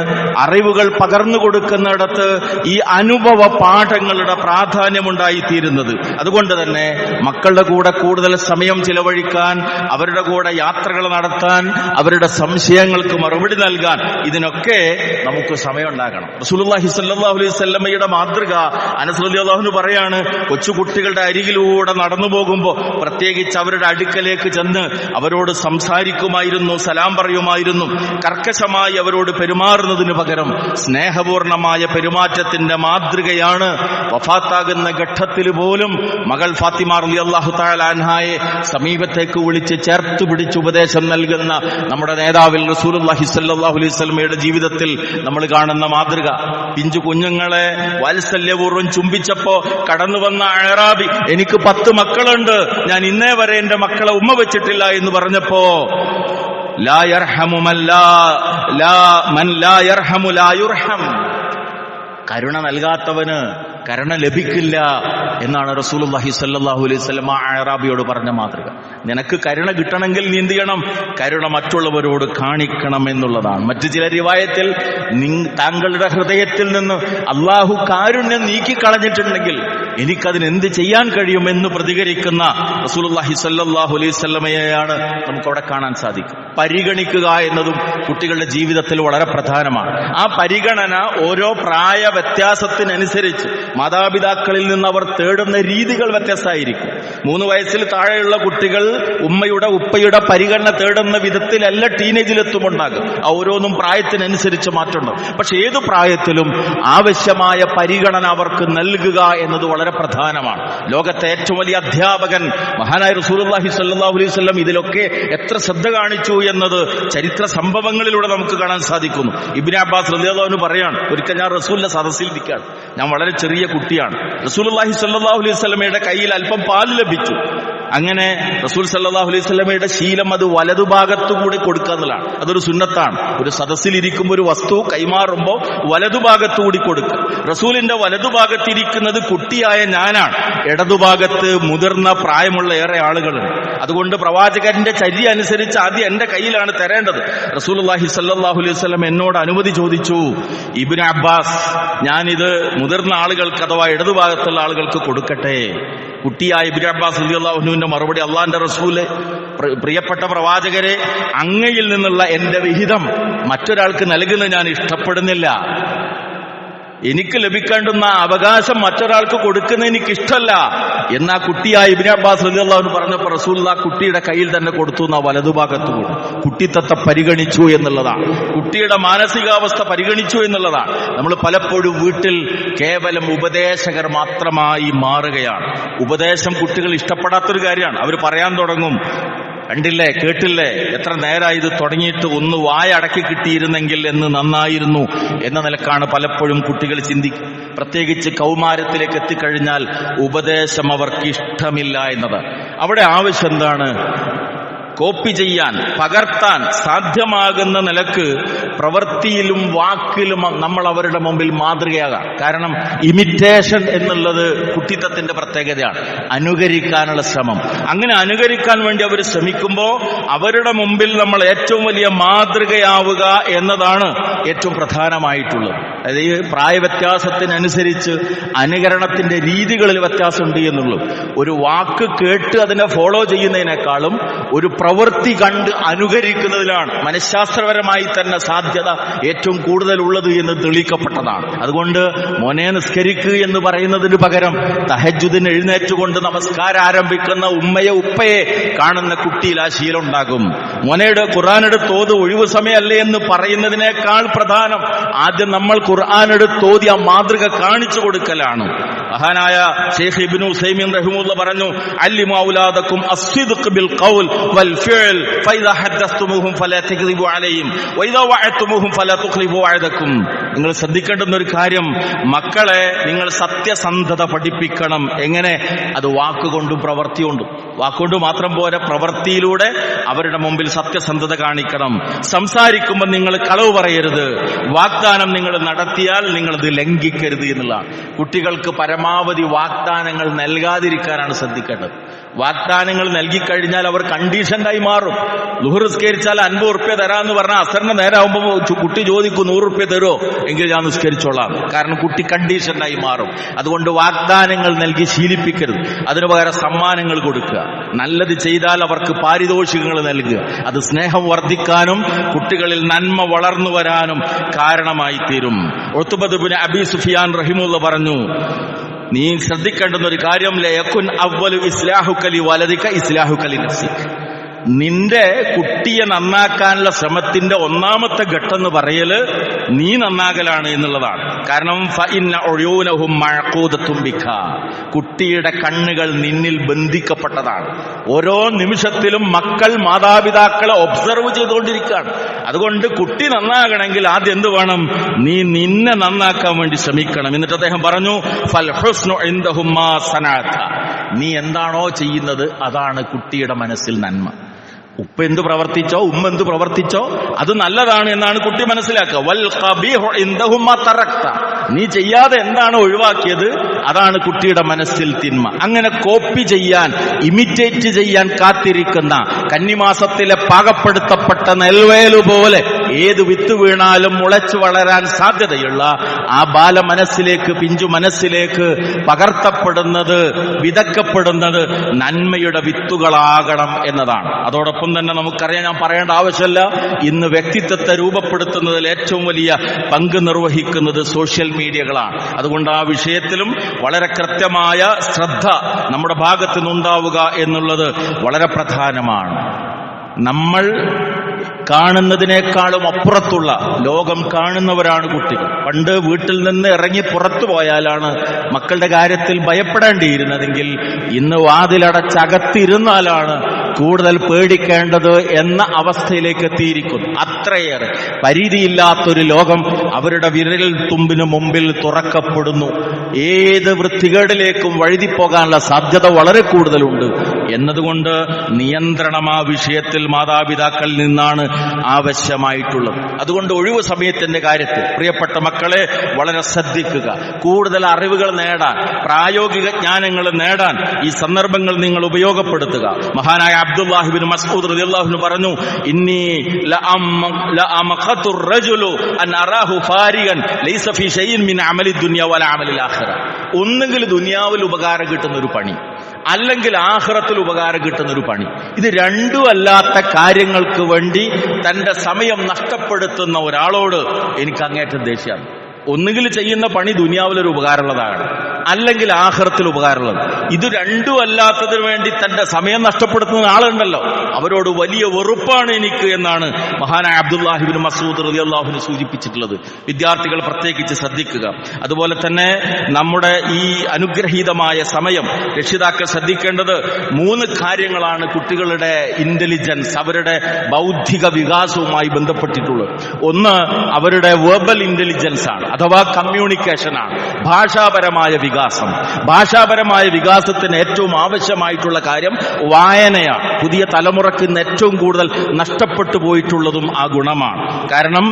അറിവുകൾ പകർന്നു കൊടുക്കുന്നിടത്ത് ഈ അനുഭവ പാഠങ്ങളുടെ പ്രാധാന്യമുണ്ടായിത്തീരുന്നത്. അതുകൊണ്ട് തന്നെ മക്കളുടെ കൂടെ കൂടുതൽ സമയം ചിലവഴിക്കാൻ, അവരുടെ കൂടെ യാത്രകൾ നടത്താൻ, അവരുടെ സംശയങ്ങൾക്ക് മറുപടി നൽകാൻ, ഇതിനൊക്കെ നമുക്ക് സമയം ഉണ്ടാകണം. റസൂലുള്ളാഹി സ്വല്ലല്ലാഹു അലൈഹി വസല്ലമയുടെ മാതൃക അനസ് റളിയല്ലാഹു അൻഹു പറയാണ്, കൊച്ചുകുട്ടികളുടെ അരികിലൂടെ നടന്നു പോകുമ്പോൾ പ്രത്യേകിച്ച് അവരുടെ അടുക്കലേക്ക് ചെന്ന് അവരോട് സംസാരിക്കുമായിരുന്നു, സലാം പറയുമായിരുന്നു. കർക്കശമായി അവരോട് പെരുമാറുന്നതിന് പകരം സ്നേഹപൂർണമായ പെരുമാറ്റത്തിന്റെ മാതൃകയാണ് വഫാത്താകുന്ന ഘട്ടത്തിൽ പോലും മകൾ ഫാത്തിമ റളിയല്ലാഹു തആല അൻഹായെ സമീപത്തേക്ക് വിളിച്ച് ചേർത്ത് പിടിച്ച് ഉപദേശം നൽകുന്ന നമ്മുടെ നേതാവിൽ റസൂലുള്ളാഹി സ്വല്ലല്ലാഹു അലൈഹി വസല്ലമയുടെ ജീവിതത്തിൽ നമ്മൾ കാണുന്ന മാതൃക. പിഞ്ചു കുഞ്ഞുങ്ങളെ വാത്സല്യപൂർവ്വം ചുംബിച്ചപ്പോ കടന്നു വന്ന അഅറാബി, എനിക്ക് 10 മക്കളുണ്ട്, ഞാൻ ഇന്നേ വരെ എന്റെ മക്കളെ ഉമ്മ വെച്ചിട്ടില്ല എന്ന് പറഞ്ഞപ്പോ ലാ യർഹമു മൻ ലാ യർഹമു ലാ യുർഹം, കരുണ നൽകാത്തവന് കരുണ ലഭിക്കില്ല എന്നാണ് റസൂലുള്ളാഹി സ്വല്ലല്ലാഹു അലൈഹി വസല്ലം അഅറാബിയോട് പറഞ്ഞ മാതൃക. നിനക്ക് കരുണ കിട്ടണമെങ്കിൽ നീ എന്ത് ചെയ്യണം? കരുണ മറ്റുള്ളവരോട് കാണിക്കണം എന്നുള്ളതാണ്. മറ്റു ചില റിവായത്തിൽ താങ്കളുടെ ഹൃദയത്തിൽ നിന്ന് അള്ളാഹു കാരുണ്യം നീക്കിക്കളഞ്ഞിട്ടുണ്ടെങ്കിൽ എനിക്കതിന് എന്ത് ചെയ്യാൻ കഴിയുമെന്ന് പ്രതികരിക്കുന്ന റസൂലുള്ളാഹി സ്വല്ലല്ലാഹു അലൈഹി വസല്ലമയെയാണ് നമുക്കവിടെ കാണാൻ സാധിക്കും. പരിഗണിക്കുക എന്നതും കുട്ടികളുടെ ജീവിതത്തിൽ വളരെ പ്രധാനമാണ്. ആ പരിഗണന ഓരോ പ്രായ വ്യത്യാസത്തിനനുസരിച്ച് മാതാപിതാക്കളിൽ നിന്ന് അവർ തേടുന്ന രീതികൾ വ്യത്യസ്തമായിരിക്കും. 3 വയസ്സിൽ താഴെയുള്ള കുട്ടികൾ ഉമ്മയുടെ ഉപ്പയുടെ പരിഗണന തേടുന്ന വിധത്തിലല്ല ടീനേജിലെത്തുമുണ്ടാകും. ഓരോന്നും പ്രായത്തിനനുസരിച്ച് മാറ്റമുണ്ടാകും. പക്ഷെ ഏതു പ്രായത്തിലും ആവശ്യമായ പരിഗണന അവർക്ക് നൽകുക എന്നത് വളരെ പ്രധാനമാണ്. ലോകത്തെ ഏറ്റവും വലിയ അധ്യാപകൻ മഹാനായ റസൂലുള്ളാഹി സ്വല്ലല്ലാഹു അലൈഹി വസല്ലം ഇതിലൊക്കെ എത്ര ശ്രദ്ധ കാണിച്ചു എന്നത് ചരിത്ര സംഭവങ്ങളിലൂടെ നമുക്ക് കാണാൻ സാധിക്കുന്നു. ഇബ്നു അബ്ബാസ് റളിയല്ലാഹു അൻഹു പറയാണ്, ഒരിക്കൽ ഞാൻ റസൂലിന്റെ സദസ്സിൽ ഇരിക്കുകയാണ്. ഞാൻ വളരെ ചെറിയ കുട്ടിയാണ്. റസൂലുള്ളാഹി സ്വല്ലല്ലാഹു അലൈഹി വസല്ലമയുടെ കയ്യിൽ അല്പം പാൽ ലഭിച്ചു. അങ്ങനെ റസൂൽ സല്ലല്ലാഹു അലൈഹി വസല്ലമയുടെ ശീലം അത് വലതുഭാഗത്തുകൂടി കൊടുക്കുക എന്നുള്ളതാണ്. അതൊരു സുന്നത്താണ്. ഒരു സദസ്സിൽ ഇരിക്കുമ്പോൾ ഒരു വസ്തു കൈമാറുമ്പോൾ വലതുഭാഗത്തുകൂടി കൊടുക്കുക. റസൂലിന്റെ വലതുഭാഗത്തിരിക്കുന്നത് കുട്ടിയായ ഞാനാണ്, ഇടതുഭാഗത്ത് മുതിർന്ന പ്രായമുള്ള ഏറെ ആളുകളുണ്ട്. അതുകൊണ്ട് പ്രവാചകന്റെ ചര്യ അനുസരിച്ച് ആദ്യം എന്റെ കയ്യിലാണ് തരേണ്ടത്. റസൂലുള്ളാഹി സ്വല്ലല്ലാഹു അലൈഹി വസല്ലം എന്നോട് അനുമതി ചോദിച്ചു, ഇബ്നു അബ്ബാസ്, ഞാനിത് മുതിർന്ന ആളുകൾക്ക് അഥവാ ഇടതുഭാഗത്തുള്ള ആളുകൾക്ക് കൊടുക്കട്ടെ? കുട്ടിയായ ഇബ്നു അബ്ബാസ് റളിയല്ലാഹു അൻഹുവിന്റെ മറുപടി, അള്ളാന്റെ റസൂലെ, പ്രിയപ്പെട്ട പ്രവാചകരെ, അങ്ങയിൽ നിന്നുള്ള എന്റെ വിഹിതം മറ്റൊരാൾക്ക് നൽകുന്നത് ഞാൻ ഇഷ്ടപ്പെടുന്നില്ല. എനിക്ക് ലഭിക്കേണ്ടുന്ന അവകാശം മറ്റൊരാൾക്ക് കൊടുക്കുന്നത് എനിക്കിഷ്ടമല്ല എന്നാ കുട്ടിയായ ഇബ്നു അബ്ബാസ് റളിയല്ലാഹു അൻഹു പറഞ്ഞപ്പോൾ റസൂലുള്ളാഹി ആ കുട്ടിയുടെ കയ്യിൽ തന്നെ കൊടുത്തു. എന്നാ വലതുഭാഗത്ത് കൂടി കുട്ടിത്തത്തെ പരിഗണിച്ചു എന്നുള്ളതാണ്. കുട്ടിയുടെ മാനസികാവസ്ഥ പരിഗണിച്ചു എന്നുള്ളതാണ്. നമ്മൾ പലപ്പോഴും വീട്ടിൽ കേവലം ഉപദേശകർ മാത്രമായി മാറുകയാണ്. ഉപദേശം കുട്ടികൾ ഇഷ്ടപ്പെടാത്തൊരു കാര്യമാണ്. അവർ പറയാൻ തുടങ്ങും, കണ്ടില്ലേ, കേട്ടില്ലേ, എത്ര നേരമായി ഇത് തുടങ്ങിയിട്ട്, ഒന്ന് വായ അടക്കി കിട്ടിയിരുന്നെങ്കിൽ എന്ന് നന്നായിരുന്നു എന്ന നിലക്കാണ് പലപ്പോഴും കുട്ടികൾ ചിന്തിക്കുക. പ്രത്യേകിച്ച് കൗമാരത്തിലേക്ക് എത്തിക്കഴിഞ്ഞാൽ ഉപദേശം അവർക്ക് ഇഷ്ടമില്ല എന്നത്. അവിടെ ആവശ്യം എന്താണ്? കോപ്പി ചെയ്യാൻ, പകർത്താൻ സാധ്യമാകുന്ന നിലക്ക് പ്രവൃത്തിയിലും വാക്കിലും നമ്മൾ അവരുടെ മുമ്പിൽ മാതൃകയാകാം. കാരണം ഇമിറ്റേഷൻ എന്നുള്ളത് കുട്ടിത്തത്തിന്റെ പ്രത്യേകതയാണ്, അനുകരിക്കാനുള്ള ശ്രമം. അങ്ങനെ അനുകരിക്കാൻ വേണ്ടി അവർ ശ്രമിക്കുമ്പോൾ അവരുടെ മുമ്പിൽ നമ്മൾ ഏറ്റവും വലിയ മാതൃകയാവുക എന്നതാണ് ഏറ്റവും പ്രധാനമായിട്ടുള്ളത്. അതായത് ഈ പ്രായവ്യത്യാസത്തിനനുസരിച്ച് അനുകരണത്തിന്റെ രീതികളിൽ വ്യത്യാസമുണ്ട് എന്നുള്ളൂ. ഒരു വാക്ക് കേട്ട് അതിനെ ഫോളോ ചെയ്യുന്നതിനേക്കാളും ഒരു പ്രവൃത്തി കണ്ട് അനുകരിക്കുന്നതിലാണ് മനഃശാസ്ത്രപരമായി തന്നെ സാധ്യത ഏറ്റവും കൂടുതലുള്ളത് എന്ന് തെളിയിക്കപ്പെട്ടതാണ്. അതുകൊണ്ട് മോനെ നിസ്കരിക്കുക എന്ന് പറയുന്നതിന് പകരം തഹജ്ജുദിന് എഴുന്നേറ്റുകൊണ്ട് നമസ്കാരം ആരംഭിക്കുന്ന ഉമ്മയെ ഉപ്പയെ കാണുന്ന കുട്ടിയിൽ ആ ശീലം ഉണ്ടാകും. മോനയുടെ ഖുർആനെടുത്ത് ഓത്, ഒഴിവ് സമയമല്ലേ എന്ന് പറയുന്നതിനേക്കാൾ പ്രധാനം ആദ്യം നമ്മൾ ഖുർആനെടുത്ത് ഓതി ആ മാതൃക കാണിച്ചു കൊടുക്കലാണ്. മഹാനായ ശൈഖ് ഇബ്നു ഉസൈമീൻ റഹിമഹുല്ലാഹ് പറഞ്ഞു, അല്ലിമു ഔലാദക്കും അസ്ദിഖ് ബിൽ ഖൗൽ വൽ ഫിഅൽ ഫഇദാ ഹദ്ദസ്തുമുഹും ഫലാ തക്ദിബു അലൈഹിം വഇദാ വഅഅതുമുഹും ഫലാ തുഖ്ലിഫു വഅദക്കും. നിങ്ങൾ ശ്രദ്ധിക്കേണ്ടുന്ന ഒരു കാര്യം, മക്കളെ നിങ്ങൾ സത്യസന്ധത പഠിപ്പിക്കണം. എങ്ങനെ? അത് വാക്കുകൊണ്ടും പ്രവൃത്തികൊണ്ടും. വാക്കുകൊണ്ട് മാത്രം പോരാ, പ്രവൃത്തിയിലൂടെ അവരുടെ മുമ്പിൽ സത്യസന്ധത കാണിക്കണം. സംസാരിക്കുമ്പോൾ നിങ്ങൾ കളവ് പറയരുത്, വാഗ്ദാനം നിങ്ങൾ നടത്തിയാൽ നിങ്ങളത് ലംഘിക്കരുത് എന്നുള്ളതാണ്. കുട്ടികൾക്ക് പരമാവധി വാഗ്ദാനങ്ങൾ നൽകാതിരിക്കാനാണ് ശ്രദ്ധിക്കേണ്ടത്. വാഗ്ദാനങ്ങൾ നൽകിക്കഴിഞ്ഞാൽ അവർ കണ്ടീഷൻഡായി മാറും. ളുഹർ നിസ്കരിച്ചാൽ 50 ഉറുപ്പ്യ തരാമെന്ന് പറഞ്ഞാൽ അസറിന്റെ നേരമാകുമ്പോൾ കുട്ടി ചോദിക്കും 100 ഉറുപ്പ്യ തരുമോ, എങ്കിൽ ഞാൻ നിസ്കരിച്ചോളാം. കാരണം കുട്ടി കണ്ടീഷൻഡായി മാറും. അതുകൊണ്ട് വാഗ്ദാനങ്ങൾ നൽകി ശീലിപ്പിക്കരുത്. അതിനു പകരം സമ്മാനങ്ങൾ കൊടുക്കുക. നല്ലത് ചെയ്താൽ അവർക്ക് പാരിതോഷികങ്ങൾ നൽകുക. അത് സ്നേഹം വർദ്ധിക്കാനും കുട്ടികളിൽ നന്മ വളർന്നു വരാനും കാരണമായി തീരും. ഉത്ബത്ത് ഇബ്നു അബീ സുഫിയാൻ റഹിമഹുല്ലാഹ് പറഞ്ഞു, നീ ശ്രദ്ധിക്കേണ്ടുന്ന ഒരു കാര്യം, ലയകുൻ അവ്വലു ഇസ്ലാഹുക ലിവലദിക ഇസ്ലാഹുക ലിനഫ്സിക. നിന്റെ കുട്ടിയെ നന്നാക്കാനുള്ള ശ്രമത്തിന്റെ ഒന്നാമത്തെ ഘട്ടം എന്ന് പറയല് നീ നന്നാകലാണ് എന്നുള്ളതാണ്. കാരണം ഫഇന്ന ഉയൂനഹും മഅഖൂദത്തും ബിക, കുട്ടിയുടെ കണ്ണുകൾ നിന്നിൽ ബന്ധിക്കപ്പെട്ടതാണ്. ഓരോ നിമിഷത്തിലും മക്കൾ മാതാപിതാക്കളെ ഒബ്സർവ് ചെയ്തുകൊണ്ടിരിക്കുകയാണ്. അതുകൊണ്ട് കുട്ടി നന്നാകണമെങ്കിൽ ആദ്യം എന്ത് വേണം? നീ നിന്നെ നന്നാക്കാൻ വേണ്ടി ശ്രമിക്കണം. എന്നിട്ട് അദ്ദേഹം പറഞ്ഞു, ഫൽ ഹുസ്നു ഇൻദഹും മാ സനഅത, നീ എന്താണോ ചെയ്യുന്നത് അതാണ് കുട്ടിയുടെ മനസ്സിൽ നന്മ. ഉപ്പ എന്ത് പ്രവർത്തിച്ചോ ഉമ്മ എന്ത് പ്രവർത്തിച്ചോ അത് നല്ലതാണ് എന്നാണ് കുട്ടി മനസ്സിലാക്കുക. വൽ ഖബീഹു ഇൻദഹും മാ തറക്ത, നീ ചെയ്യാതെ എന്താണ് ഒഴിവാക്കിയത് അതാണ് കുട്ടിയുടെ മനസ്സിൽ തിന്മ. അങ്ങനെ കോപ്പി ചെയ്യാൻ, ഇമിറ്റേറ്റ് ചെയ്യാൻ കാത്തിരിക്കുന്ന, കന്നിമാസത്തിലെ പാകപ്പെടുത്തപ്പെട്ട നെൽവയലുപോലെ ഏത് വിത്ത് വീണാലും മുളച്ചു വളരാൻ സാധ്യതയുള്ള ആ ബാല മനസ്സിലേക്ക്, പിഞ്ചു മനസ്സിലേക്ക് പകർത്തപ്പെടുന്നത്, വിതക്കപ്പെടുന്നത് നന്മയുടെ വിത്തുകളാകണം എന്നതാണ്. അതോടൊപ്പം തന്നെ നമുക്കറിയാം, ഞാൻ പറയേണ്ട ആവശ്യമില്ല, ഇന്ന് വ്യക്തിത്വത്തെ രൂപപ്പെടുത്തുന്നതിൽ ഏറ്റവും വലിയ പങ്ക് നിർവഹിക്കുന്നത് സോഷ്യൽ മീഡിയകളാണ്. അതുകൊണ്ട് ആ വിഷയത്തിലും വളരെ കൃത്യമായ ശ്രദ്ധ നമ്മുടെ ഭാഗത്തു നിന്നുണ്ടാവുക എന്നുള്ളത് വളരെ പ്രധാനമാണ്. നമ്മൾ കാണുന്നതിനേക്കാളും അപ്പുറത്തുള്ള ലോകം കാണുന്നവരാണ് കുട്ടികൾ. പണ്ട് വീട്ടിൽ നിന്ന് ഇറങ്ങി പുറത്തു പോയാലാണ് മക്കളുടെ കാര്യത്തിൽ ഭയപ്പെടേണ്ടിയിരുന്നതെങ്കിൽ ഇന്ന് വാതിലടച്ചകത്തിരുന്നാലാണ് കൂടുതൽ പേടിക്കേണ്ടത് എന്ന അവസ്ഥയിലേക്ക് എത്തിയിരിക്കുന്നു. അത്രയേറെ പരിധിയില്ലാത്തൊരു ലോകം അവരുടെ വിരൽ തുമ്പിന് മുമ്പിൽ തുറക്കപ്പെടുന്നു. ഏത് വൃത്തികേടിലേക്കും വഴുതിപ്പോകാനുള്ള സാധ്യത വളരെ കൂടുതലുണ്ട് എന്നതുകൊണ്ട് നിയന്ത്രണം ആ വിഷയത്തിൽ മാതാപിതാക്കളിൽ നിന്നാണ് ആവശ്യമായിട്ടുള്ളത്. അതുകൊണ്ട് ഒഴിവു സമയത്തിന്റെ കാര്യത്തിൽ പ്രിയപ്പെട്ട മക്കളെ വളരെ ശ്രദ്ധിക്കുക. കൂടുതൽ അറിവുകൾ നേടാൻ, പ്രായോഗിക ജ്ഞാനങ്ങൾ നേടാൻ ഈ സന്ദർഭങ്ങൾ നിങ്ങൾ ഉപയോഗപ്പെടുത്തുക. മഹാനായ അബ്ദുല്ലാഹി ഇബ്നു മസ്ഊദ് റളിയല്ലാഹു അൻഹു പറഞ്ഞു, ഇന്നി ലഅമഖതുർ റജുലു അൻ അറാഹു ഫാരിഗൻ ലൈസ ഫീ ഷൈഇൻ മിൻ അമലി ദുനിയ വലാ അമലിൽ ആഖിറ. ഒന്നുകിൽ ദുനിയാവിൽ ഉപകാരം കിട്ടുന്ന ഒരു പണി, അല്ലെങ്കിൽ ആഖിറത്തിൽ ഉപകാരം കിട്ടുന്ന ഒരു പണി. ഇത് രണ്ടും അല്ലാത്ത കാര്യങ്ങൾക്ക് വേണ്ടി തന്റെ സമയം നഷ്ടപ്പെടുത്തുന്ന ഒരാളോട് എനിക്ക് അങ്ങേറ്റം ദേഷ്യമാണ്. ഒന്നുകിൽ ചെയ്യുന്ന പണി ദുനിയാവിലൊരു ഉപകാരമുള്ളതാണ്, അല്ലെങ്കിൽ ആഖിറത്തിൽ ഉപകാരമുള്ളത്. ഇത് രണ്ടും അല്ലാത്തതിനു വേണ്ടി തന്റെ സമയം നഷ്ടപ്പെടുത്തുന്ന ആളുണ്ടല്ലോ, അവരോട് വലിയ വെറുപ്പാണ് എനിക്ക് എന്നാണ് മഹാനായ അബ്ദുല്ലാഹി ഇബ്നു മസ്ഊദ് റളിയല്ലാഹു അൻഹു സൂചിപ്പിച്ചിട്ടുള്ളത്. വിദ്യാർത്ഥികൾ പ്രത്യേകിച്ച് ശ്രദ്ധിക്കുക. അതുപോലെ തന്നെ നമ്മുടെ ഈ അനുഗ്രഹീതമായ സമയം രക്ഷിതാക്കൾ ശ്രദ്ധിക്കേണ്ടത് 3 കാര്യങ്ങളാണ് കുട്ടികളുടെ ഇന്റലിജൻസ്, അവരുടെ ബൗദ്ധിക വികാസവുമായി ബന്ധപ്പെട്ടിട്ടുള്ളത്. ഒന്ന് അവരുടെ വെർബൽ ഇന്റലിജൻസ് ആണ്, അഥവാ കമ്മ്യൂണിക്കേഷൻ ആണ്, ഭാഷാപരമായ വികാസം. ഭാഷാപരമായ വികാസത്തിന് ഏറ്റവും ആവശ്യമായിട്ടുള്ള കാര്യം വായനയാണ്. പുതിയ തലമുറയ്ക്ക് ഇന്ന് ഏറ്റവും കൂടുതൽ നഷ്ടപ്പെട്ടു പോയിട്ടുള്ളതും ആ ഗുണമാണ്. കാരണം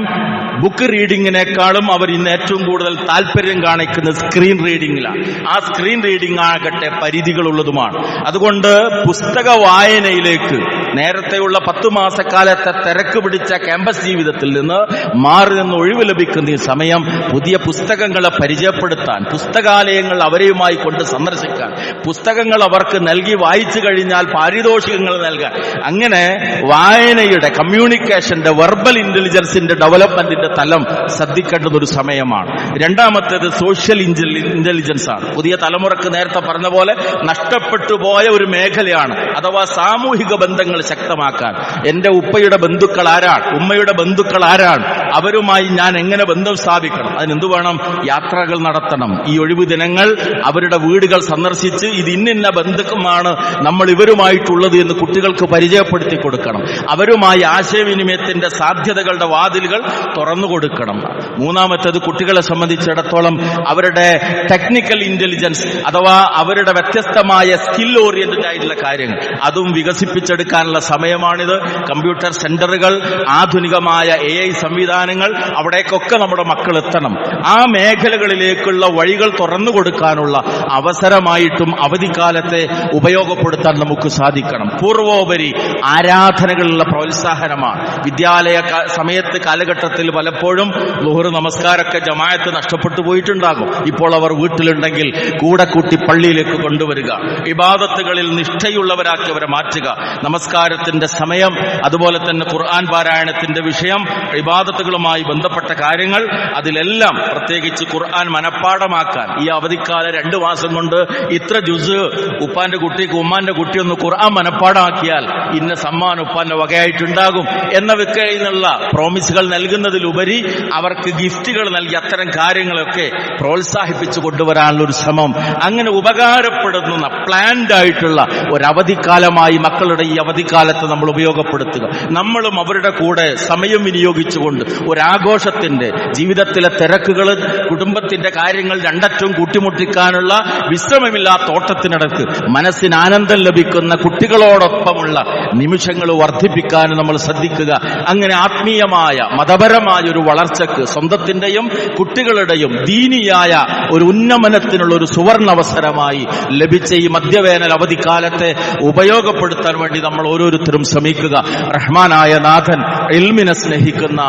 ബുക്ക് റീഡിങ്ങിനേക്കാളും അവർ ഇന്ന് ഏറ്റവും കൂടുതൽ താല്പര്യം കാണിക്കുന്നത് സ്ക്രീൻ റീഡിങ്ങിലാണ്. ആ സ്ക്രീൻ റീഡിംഗ് ആകട്ടെ പരിധികളുള്ളതുമാണ്. അതുകൊണ്ട് പുസ്തക വായനയിലേക്ക് നേരത്തെയുള്ള 10 മാസക്കാലത്തെ തിരക്ക് പിടിച്ച ക്യാമ്പസ് ജീവിതത്തിൽ നിന്ന് മാറി നിന്ന് ഒഴിവ് ലഭിക്കുന്ന ഈ സമയം പുതിയ പുസ്തകങ്ങളെ പരിചയപ്പെടുത്താൻ, പുസ്തകാലയങ്ങൾ അവരെയുമായി കൊണ്ട് സന്ദർശിക്കാൻ, പുസ്തകങ്ങൾ അവർക്ക് നൽകി വായിച്ചു കഴിഞ്ഞാൽ പാരിതോഷികങ്ങൾ നൽകാൻ, അങ്ങനെ വായനയുടെ, കമ്മ്യൂണിക്കേഷന്റെ, വെർബൽ ഇന്റലിജൻസിന്റെ ഡെവലപ്മെന്റിന്റെ തലം ശ്രദ്ധിക്കേണ്ടുന്ന ഒരു സമയമാണ്. രണ്ടാമത്തേത് സോഷ്യൽ ഇന്റലിജൻസ് ആണ്. പുതിയ തലമുറക്ക് നേരത്തെ പറഞ്ഞ പോലെ നഷ്ടപ്പെട്ടു പോയ ഒരു മേഖലയാണ്, അഥവാ സാമൂഹിക ബന്ധങ്ങൾ ശക്തമാക്കാൻ. എന്റെ ഉപ്പയുടെ ബന്ധുക്കൾ ആരാണ്, ഉമ്മയുടെ ബന്ധുക്കൾ ആരാണ്, അവരുമായി ഞാൻ എങ്ങനെ ബന്ധം സ്ഥാപിക്കണം, അതിനെന്തു വേണം? യാത്രകൾ നടത്തണം. ഈ ഒഴിവു ദിനങ്ങൾ അവരുടെ വീടുകൾ സന്ദർശിച്ച് ഇത് ഇന്ന ബന്ധുക്കമാണ് നമ്മൾ ഇവരുമായിട്ടുള്ളത് എന്ന് കുട്ടികൾക്ക് പരിചയപ്പെടുത്തി കൊടുക്കണം. അവരുമായി ആശയവിനിമയത്തിന്റെ സാധ്യതകളുടെ വാതിലുകൾ തുറന്നു കൊടുക്കണം. മൂന്നാമത്തേത് കുട്ടികളെ സംബന്ധിച്ചിടത്തോളം അവരുടെ ടെക്നിക്കൽ ഇന്റലിജൻസ്, അഥവാ അവരുടെ വ്യത്യസ്തമായ സ്കിൽ ഓറിയന്റഡ് ആയിട്ടുള്ള കാര്യങ്ങൾ അതും വികസിപ്പിച്ചെടുക്കാനുള്ള സമയമാണിത്. കമ്പ്യൂട്ടർ സെന്ററുകൾ, ആധുനികമായ AI സംവിധാനങ്ങൾ, അവിടേക്കൊക്കെ നമ്മുടെ മക്കൾ എത്തണം. ആ മേഖലകളിലേക്കുള്ള വഴികൾ തുറന്നു കൊടുക്കാനുള്ള അവസരമായിട്ടും അവധിക്കാലത്തെ ഉപയോഗപ്പെടുത്താൻ നമുക്ക് സാധിക്കണം. പൂർവോപരി ആരാധനകളുള്ള പ്രോത്സാഹനമാണ്. വിദ്യാലയ സമയത്ത് കാലഘട്ടത്തിൽ പലപ്പോഴും ളുഹർ നമസ്കാരമൊക്കെ ജമാഅത്ത് നഷ്ടപ്പെട്ടു പോയിട്ടുണ്ടാകും. ഇപ്പോൾ അവർ വീട്ടിലുണ്ടെങ്കിൽ കൂടെ കൂട്ടി പള്ളിയിലേക്ക് കൊണ്ടുവരിക, ഇബാദത്തുകളിൽ നിഷ്ഠയുള്ളവരാക്കി അവരെ മാറ്റുക. നമസ്കാരത്തിന്റെ സമയം, അതുപോലെ തന്നെ ഖുർആൻ പാരായണത്തിന്റെ വിഷയം, ഇബാദത്തുകളുമായി ബന്ധപ്പെട്ട കാര്യങ്ങൾ, അതിലെല്ലാം പ്രത്യേകിച്ച് ഖുർആൻ മനഃപ്പാഠമാക്കാൻ ഈ അവധിക്കാല 2 മാസം കൊണ്ട് ഇത്ര ജുസ് ഉപ്പാന്റെ കുട്ടിക്ക് ഉമ്മാന്റെ കുട്ടി ഒന്ന് ഖുർആൻ മനഃപ്പാഠമാക്കിയാൽ ഇന്ന സമ്മാനം ഉപ്പാന്റെ വകയായിട്ടുണ്ടാകും എന്നവയ്ക്ക് നിന്നുള്ള പ്രോമിസുകൾ നൽകുന്നതിലുപരി അവർക്ക് ഗിഫ്റ്റുകൾ നൽകി അത്തരം കാര്യങ്ങളൊക്കെ പ്രോത്സാഹിപ്പിച്ചു കൊണ്ടുവരാനുള്ള ഒരു ശ്രമം, അങ്ങനെ ഉപകാരപ്പെടുന്ന പ്ലാൻഡ് ആയിട്ടുള്ള ഒരു അവധിക്കാലമായി മക്കളുടെ ഈ അവധിക്കാലത്ത് നമ്മൾ ഉപയോഗപ്പെടുത്തുക. നമ്മളും അവരുടെ കൂടെ സമയം വിനിയോഗിച്ചുകൊണ്ട് ഒരാഘോഷത്തിന്റെ, ജീവിതത്തിലെ തിരക്കുകൾ, കുടുംബത്തിന്റെ കാര്യങ്ങൾ രണ്ടറ്റവും കൂട്ടിമുട്ടിക്കാനുള്ള വിശ്രമമില്ലാത്ത ഓട്ടത്തിനിടക്ക് മനസ്സിന് ആനന്ദം ലഭിക്കുന്ന കുട്ടികളോടൊപ്പമുള്ള നിമിഷങ്ങൾ വർദ്ധിപ്പിക്കാൻ നമ്മൾ ശ്രദ്ധിക്കുക. അങ്ങനെ ആത്മീയമായ, മതപരമായ ഒരു വളർച്ചയ്ക്ക്, സ്വന്തത്തിന്റെയും കുട്ടികളുടെയും ദീനിയായ ഒരു ഉന്നമനത്തിനുള്ള ഒരു സുവർണവസരമായി ലഭിച്ച ഈ മധ്യവേനൽ അവധിക്കാലത്തെ ഉപയോഗപ്പെടുത്താൻ വേണ്ടി നമ്മൾ ഓരോരുത്തരും ശ്രമിക്കുക. റഹ്മാനായ നാഥൻ ഇൽമിനെ സ്നേഹിക്കുന്ന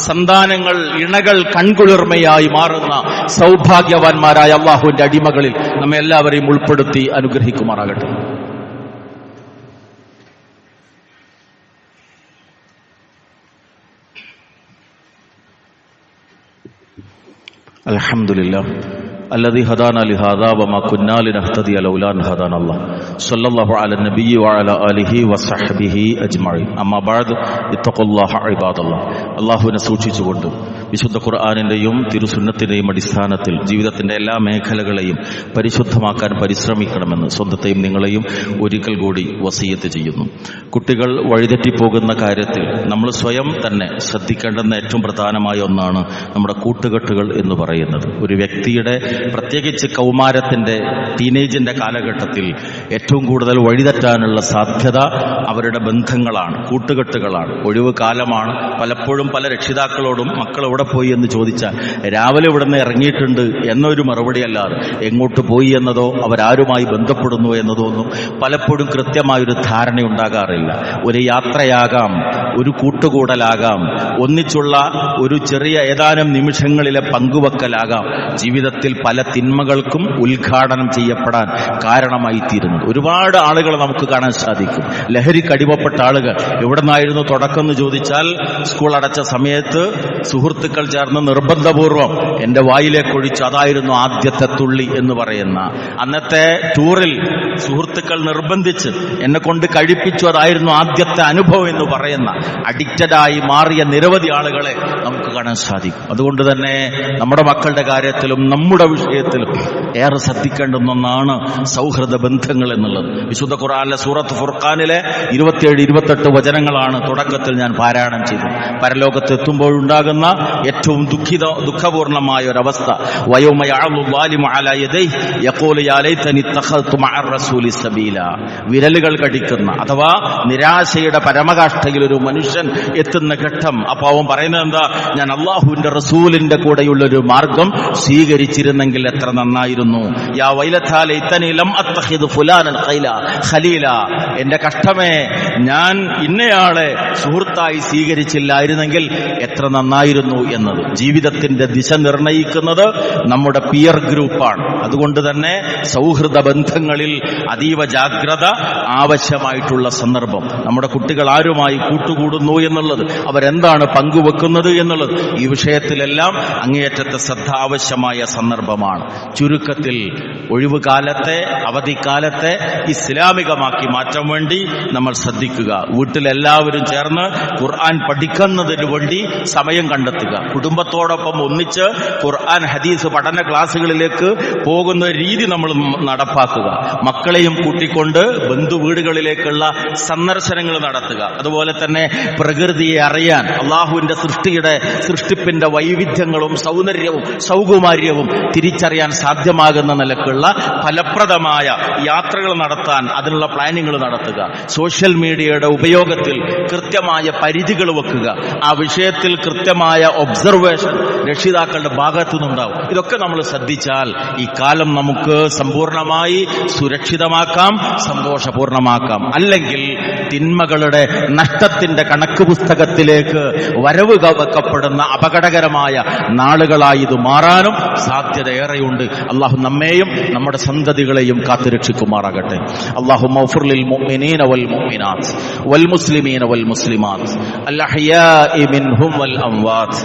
സന്താനങ്ങൾ, ഇണകൾ കൺകുളിർമയായി മാറുന്ന സൗഭാഗ്യവാന്മാരായ അല്ലാഹുവിന്റെ അടിമകളിൽ നമ്മെ എല്ലാവരെയും ഉൾപ്പെടുത്തി അനുഗ്രഹിക്കുമാറാകട്ടെ. അൽഹംദുലില്ലാഹ് الذي هدانا لهذا وما كنا لنهتدي لولا أن هدانا الله صلى الله على النبي وعلى آله وصحبه أجمعين أما بعد اتقوا الله عباد الله. അല്ലാഹുവിനെ സൂക്ഷിച്ചുകൊണ്ട് വിശുദ്ധ ഖുർആനിന്റെയും തിരുസുന്നത്തിന്റെയും അടിസ്ഥാനത്തിൽ ജീവിതത്തിന്റെ എല്ലാ മേഖലകളെയും പരിശുദ്ധമാക്കാൻ പരിശ്രമിക്കണമെന്ന് സ്വന്തത്തെയും നിങ്ങളെയും ഒരിക്കൽ കൂടി വസിയത്ത് ചെയ്യുന്നു. കുട്ടികൾ വഴിതെറ്റിപ്പോകുന്ന കാര്യത്തിൽ നമ്മൾ സ്വയം തന്നെ ശ്രദ്ധിക്കേണ്ടുന്ന ഏറ്റവും പ്രധാനമായ ഒന്നാണ് നമ്മുടെ കൂട്ടുകെട്ടുകൾ എന്ന് പറയുന്നത്. ഒരു വ്യക്തിയുടെ, പ്രത്യേകിച്ച് കൗമാരത്തിന്റെ, ടീനേജിന്റെ കാലഘട്ടത്തിൽ ഏറ്റവും കൂടുതൽ വഴിതെറ്റാനുള്ള സാധ്യത അവരുടെ ബന്ധങ്ങളാണ്, കൂട്ടുകെട്ടുകളാണ്. ഒഴിവ് കാലമാണ്. പലപ്പോഴും പല രക്ഷിതാക്കളോടും മക്കൾ എവിടെ പോയി എന്ന് ചോദിച്ചാൽ രാവിലെ ഇവിടെ നിന്ന് ഇറങ്ങിയിട്ടുണ്ട് എന്നൊരു മറുപടി അല്ലാതെ എങ്ങോട്ട് പോയി എന്നതോ അവരാരുമായി ബന്ധപ്പെടുന്നു എന്നതോ ഒന്നും പലപ്പോഴും കൃത്യമായൊരു ധാരണയുണ്ടാകാറില്ല. ഒരു യാത്രയാകാം, ഒരു കൂട്ടുകൂടലാകാം, ഒന്നിച്ചുള്ള ഒരു ചെറിയ ഏതാനും നിമിഷങ്ങളിലെ പങ്കുവെക്കലാകാം ജീവിതത്തിൽ പല തിന്മകൾക്കും ഉദ്ഘാടനം ചെയ്യപ്പെടാൻ കാരണമായി തീരുന്നത്. ഒരുപാട് ആളുകളെ നമുക്ക് കാണാൻ സാധിക്കും. ലഹരിക്കടിമപ്പെട്ട ആളുകൾ. എവിടെ നിന്നായിരുന്നു തുടക്കം എന്ന് ചോദിച്ചാൽ സ്കൂൾ അടച്ച സമയത്ത് സുഹൃത്തുക്കൾ സുഹൃത്തുക്കൾ ചേർന്ന് നിർബന്ധപൂർവം എന്റെ വായിലേക്ക് ഒഴിച്ചു. അതായിരുന്നു ആദ്യത്തെ തുള്ളി എന്ന് പറയുന്ന അന്നത്തെ ടൂറിൽ സുഹൃത്തുക്കൾ നിർബന്ധിച്ച് എന്നെ കൊണ്ട് കഴിപ്പിച്ചു. അതായിരുന്നു ആദ്യത്തെ അനുഭവം എന്ന് പറയുന്ന അഡിക്റ്റഡായി മാറിയ നിരവധി ആളുകളെ നമുക്ക് കാണാൻ സാധിക്കും. അതുകൊണ്ട് തന്നെ നമ്മുടെ മക്കളുടെ കാര്യത്തിലും നമ്മുടെ വിഷയത്തിലും ഏറെ ശ്രദ്ധിക്കേണ്ടുന്ന ഒന്നാണ് സൗഹൃദ ബന്ധങ്ങൾ എന്നുള്ളത്. വിശുദ്ധ ഖുർആനിലെ സൂറത്ത് ഫുർഖാനിലെ 27-28 വചനങ്ങളാണ് തുടക്കത്തിൽ ഞാൻ പാരായണം ചെയ്തത്. പരലോകത്ത് എത്തുമ്പോഴുണ്ടാകുന്ന ഏറ്റവും ദുഃഖപൂർണമായ ഒരവസ്ഥ, വയൗമ യഅളു ളാലിമു അലാ യദൈഹി യഖൂലു യാ ലൈതനി ഇത്തഖൽതു മഅർ റസൂലി സബീല. വിരലുകൾ കടിക്കുന്ന അഥവാ നിരാശയുടെ പരമകാഷ്ഠയിൽ ഒരു മനുഷ്യൻ എത്തുന്ന ഘട്ടം. അപ്പൊ അവൻ പറയുന്നത് എന്താ? ഞാൻ അള്ളാഹുവിന്റെ റസൂലിന്റെ കൂടെയുള്ളൊരു മാർഗം സ്വീകരിച്ചിരുന്നെങ്കിൽ എത്ര നന്നായിരുന്നു. യാ വൈലത്താ ലൈതനി ലം അത്തഖിദ് ഫുലാനൻ ഖലീല. എന്റെ കഷ്ടമേ, ഞാൻ ഇന്നയാളെ സുഹൃത്തായി സ്വീകരിച്ചില്ലായിരുന്നെങ്കിൽ എത്ര നന്നായിരുന്നു എന്നത്. ജീവിതത്തിന്റെ ദിശ നിർണയിക്കുന്നത് നമ്മുടെ പിയർ ഗ്രൂപ്പാണ്. അതുകൊണ്ട് തന്നെ സൗഹൃദ ബന്ധങ്ങളിൽ അതീവ ജാഗ്രത ആവശ്യമായിട്ടുള്ള സന്ദർഭം. നമ്മുടെ കുട്ടികൾ ആരുമായി കൂട്ടുകൂടുന്നു എന്നുള്ളത്, അവരെന്താണ് പങ്കുവെക്കുന്നത് എന്നുള്ളത്, ഈ വിഷയത്തിലെല്ലാം അങ്ങേയറ്റത്തെ ശ്രദ്ധ ആവശ്യമായ സന്ദർഭമാണ്. ചുരുക്കത്തിൽ ഒഴിവുകാലത്തെ, അവധിക്കാലത്തെ ഇസ്ലാമികമാക്കി മാറ്റാൻ വേണ്ടി നമ്മൾ ശ്രദ്ധിക്കുക. വീട്ടിലെല്ലാവരും ചേർന്ന് ഖുർആൻ പഠിക്കുന്നതിന് വേണ്ടി സമയം കണ്ടെത്തുക. കുടുംബത്തോടൊപ്പം ഒന്നിച്ച് ഖുർആൻ ഹദീസ് പഠന ക്ലാസുകളിലേക്ക് പോകുന്ന രീതി നമ്മൾ നടപ്പാക്കുക. മക്കളെയും കൂട്ടിക്കൊണ്ട് ബന്ധുവീടുകളിലേക്കുള്ള സന്ദർശനങ്ങൾ നടത്തുക. അതുപോലെ തന്നെ പ്രകൃതിയെ അറിയാൻ, അള്ളാഹുവിന്റെ സൃഷ്ടിപ്പിന്റെ വൈവിധ്യങ്ങളും സൗന്ദര്യവും സൗകുമാര്യവും തിരിച്ചറിയാൻ സാധ്യമാകുന്ന നിലക്കുള്ള ഫലപ്രദമായ യാത്രകൾ നടത്താൻ അതിനുള്ള പ്ലാനിങ്ങൾ നടത്തുക. സോഷ്യൽ മീഡിയയുടെ ഉപയോഗത്തിൽ കൃത്യമായ പരിധികൾ വെക്കുക. ആ വിഷയത്തിൽ കൃത്യമായ ഒബ്സർവേഷൻ രക്ഷിതാക്കളുടെ ഭാഗത്തു നിന്നുണ്ടാവും. ഇതൊക്കെ നമ്മൾ ശ്രദ്ധിച്ചാൽ ഈ കാലം നമുക്ക് സമ്പൂർണമായി സുരക്ഷിതമാക്കാം, സന്തോഷപൂർണമാക്കാം. അല്ലെങ്കിൽ തിന്മകളുടെ നഷ്ടത്തിന്റെ കണക്ക് പുസ്തകത്തിലേക്ക് വരവ് വെക്കപ്പെടുന്ന അപകടകരമായ നാളുകളായി ഇത് മാറാനും സാധ്യതയേറെയുണ്ട്. അള്ളാഹു നമ്മെയും നമ്മുടെ സന്തതികളെയും കാത്തുരക്ഷിക്കുമാറാകട്ടെ. അല്ലാഹുമ്മ ഗ്ഫിർ ലിൽ മുഅ്മിനീന വൽ മുഅ്മിനാത്ത് വൽ മുസ്ലിമീന വൽ മുസ്ലിമാത്ത് അൽ അഹ്യാഇ മിൻഹും വൽ അംവാത്ത്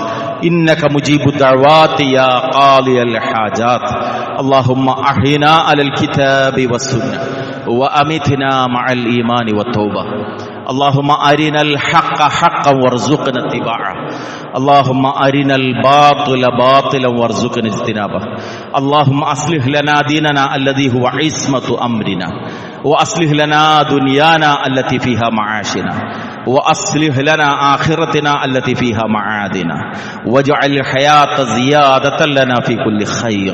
ഇന്നക മുജീബുദ് ദഅവാതി യാ ഖാദിയൽ ഹാജാത്ത്. അല്ലാഹുമ്മ അഹ്യിനാ അലൽ കിതാബി വസ്സുന്നഹ വഅമിത്നാ മഅൽ ഈമാനി വത്തൗബ. اللهم أرنا الحق حقا وارزقنا اتباعه. اللهم أرنا الباطل باطلا وارزقنا اجتنابه. اللهم أصلح لنا ديننا الذي هو عصمة أمرنا، وأصلح لنا دنيانا التي فيها معاشنا، وأصلح لنا آخرتنا التي فيها معادنا، واجعل الحياة زيادة لنا في كل خير،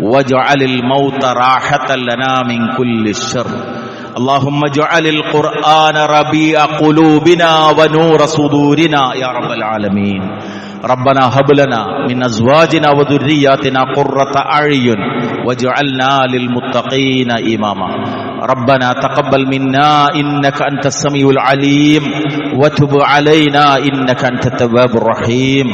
واجعل الموت راحة لنا من كل شر. اللهم اجعل القرآن ربيع قلوبنا ونور صدورنا يا رب العالمين. ربنا هب لنا من أزواجنا وذرياتنا قرة أعين واجعلنا للمتقين إماما. ربنا تقبل منا إنك أنت السميع العليم وتب علينا إنك أنت التواب الرحيم.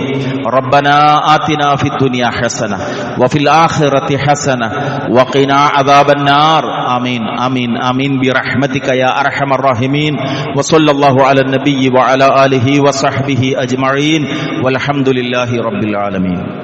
ربنا آتنا في الدنيا حسنة وفي الآخرة حسنة وقنا عذاب النار. آمين آمين آمين برحمتك يا أرحم الراحمين. وصلى الله على النبي وعلى آله وصحبه أجمعين والحمد لله رب العالمين.